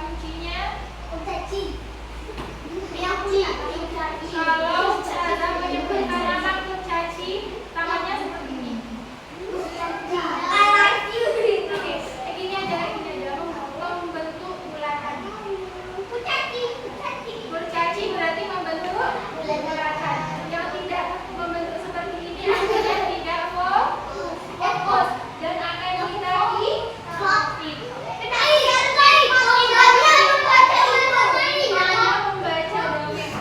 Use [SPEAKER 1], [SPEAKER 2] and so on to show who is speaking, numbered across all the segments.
[SPEAKER 1] kuncinya?
[SPEAKER 2] Kurcaci.
[SPEAKER 1] Kalau cara menyebutkan nama kurcaci, tangannya seperti ini. Oke, gini aja. Membentuk bulatan. Kurcaci berarti membentuk bulatan. Yang tidak membentuk seperti ini artinya tidak fokus dan akan kita skip. Hanya membaca dongeng.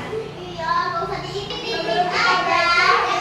[SPEAKER 1] Sebelum kita baca,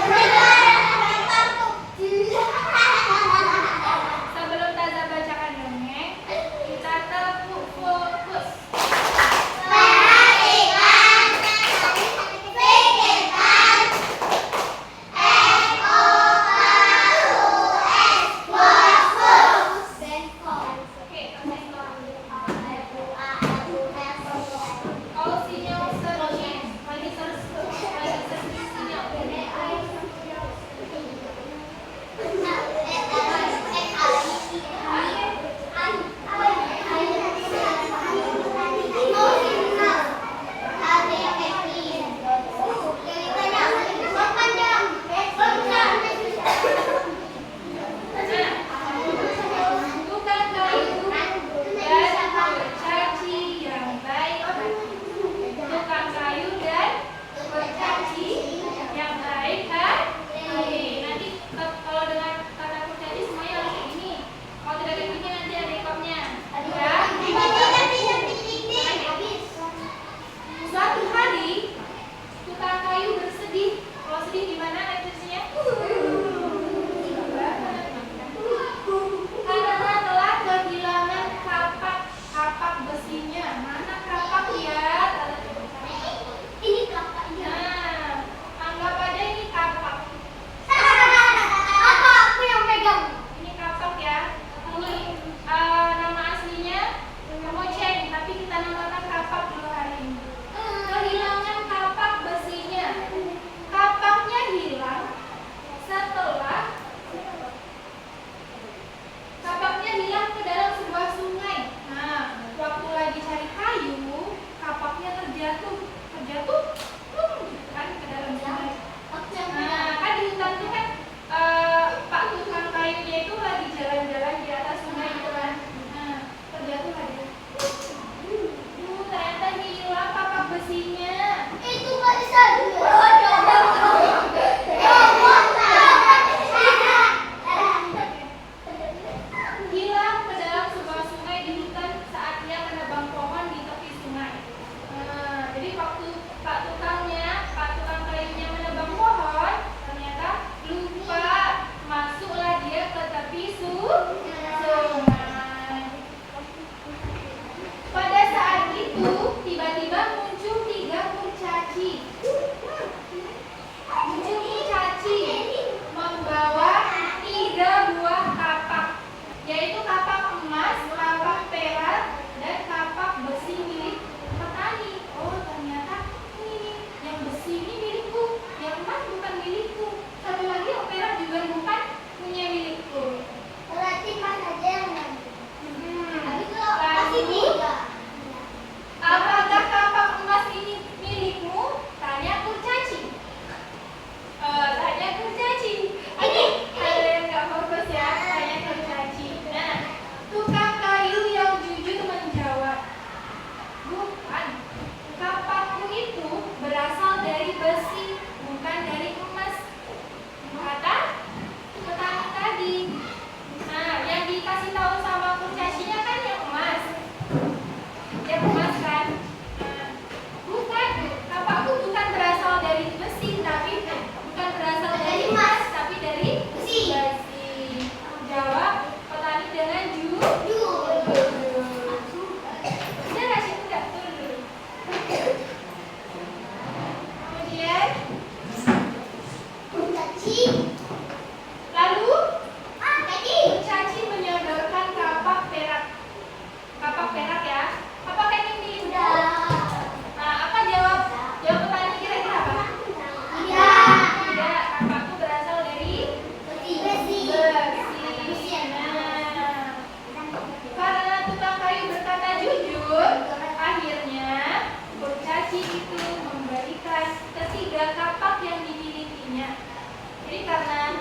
[SPEAKER 1] Jadi karena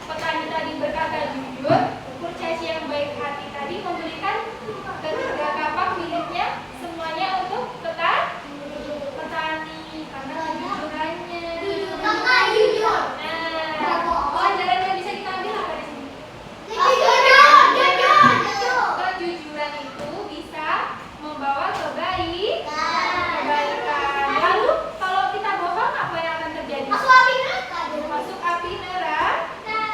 [SPEAKER 1] petani tadi berkata jujur, kurcaci yang baik hati tadi memberikan ketiga kapak miliknya semuanya untuk petani karena kejujurannya. Nah, pelajaran yang bisa kita ambil apa di sini? Kejujuran itu bisa membawa kebaikan. Lalu kalau kita bohong apa yang akan terjadi? Masuk api neraka.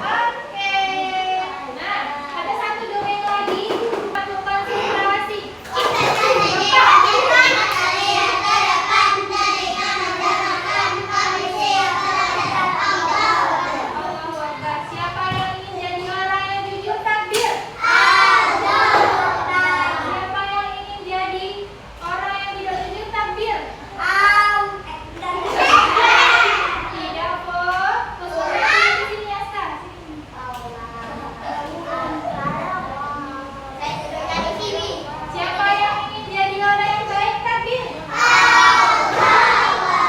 [SPEAKER 1] Oke. Nah, ada satu dongeng lagi tentang konsentrasi. Allahu Akbar. Siapa yang ingin jadi orang yang jujur takbir? Siapa yang ingin jadi orang yang tidak jujur takbir? Tidak, Po. Konsentrasi di sini ya, Ska. Siapa yang ingin jadi orang yang baik takbir?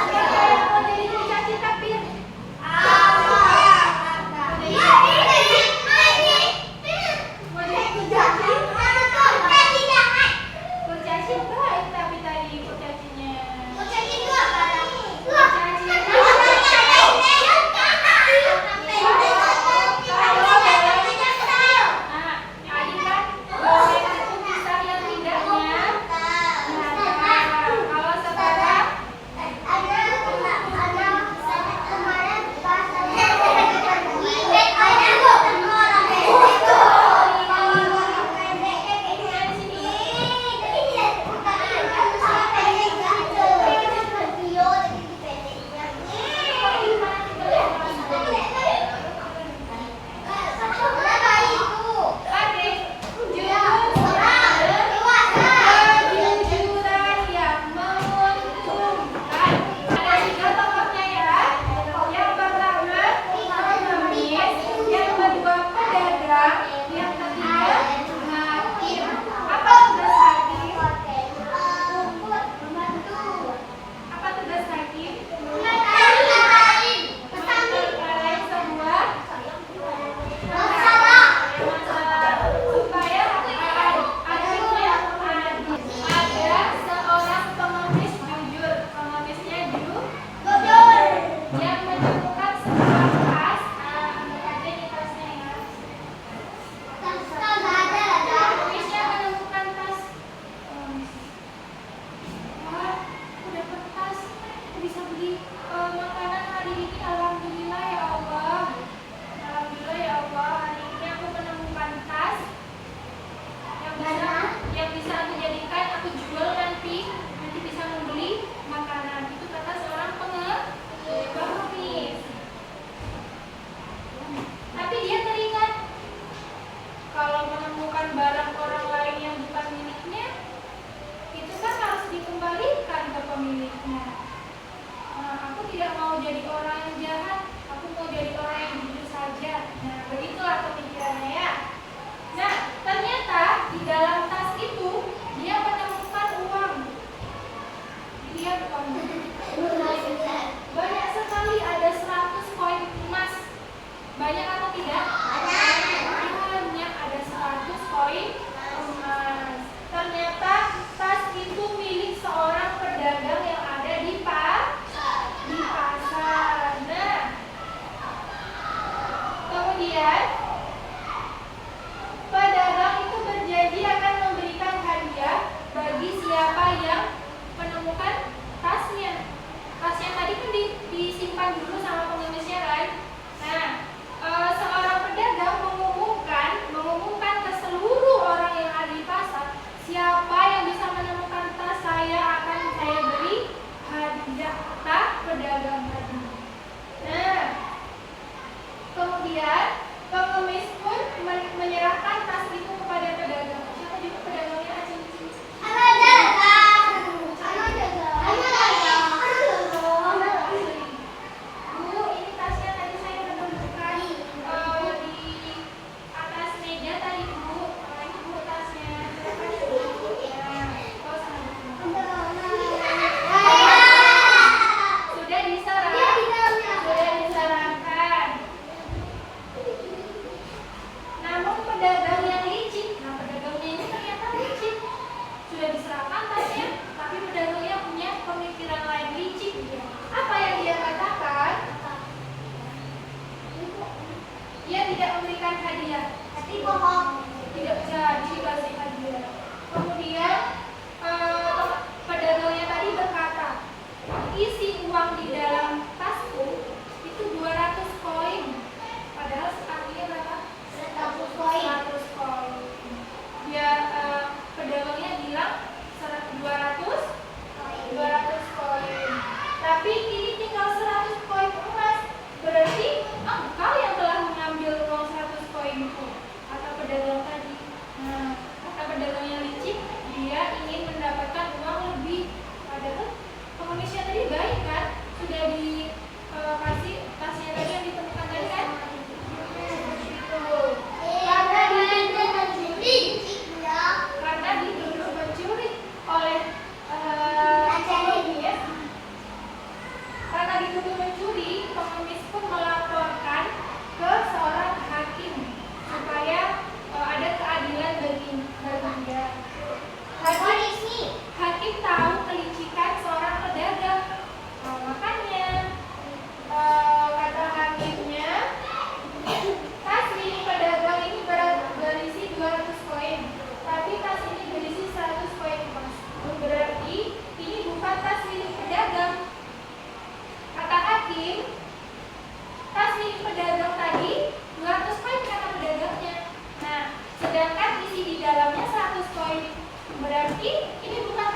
[SPEAKER 1] Siapa yang mau jadi kurcaci takbir? Mau jadi kurcaci? Kurcaci baik tapi tadi kurcacinya. Nah, tadi kan dongeng itu kisah yang indahnya. Nah, kalau sekarang kejujuran yang menguntungkan. Ada 3 tokohnya ya. Yang pertama pengemis, yang kedua pedagang, yang ketiga hakim. Apa tugas hakim? Apa tugas hakim? Menangani semua masalah supaya akhirnya adil. Ada seorang pengemis jujur, pengemisnya jujur yang menemukan sebuah tas. Ambil aja nih tasnya ya. Pengemisnya menemukan tas. Wah, aku dapat tas. Aku bisa beli makanan hari ini. Alhamdulillah ya Allah. Alhamdulillah ya Allah. Hari ini aku menemukan tas yang bisa aku jadikan, aku jual nanti bisa membeli makanan. Itu kata seorang pengemis. Tapi dia teringat kalau menemukan barang orang lain yang bukan miliknya, itu kan harus dikembalikan ke pemiliknya. Aku tidak mau jadi orang yang jahat, aku mau jadi orang yang jujur saja. Nah, begitulah pemikirannya ya. Nah, ternyata di dalam tas itu dia menemukan uang. Dilihat uangnya. Banyak sekali, ada 100 koin emas. Banyak atau tidak? Banyak, ada 100 koin emas. Ternyata tas itu milik seorang pedagang yang ada di pasar. Nah, kemudian pedagang isi di dalamnya 100 koin. Berarti ini bukan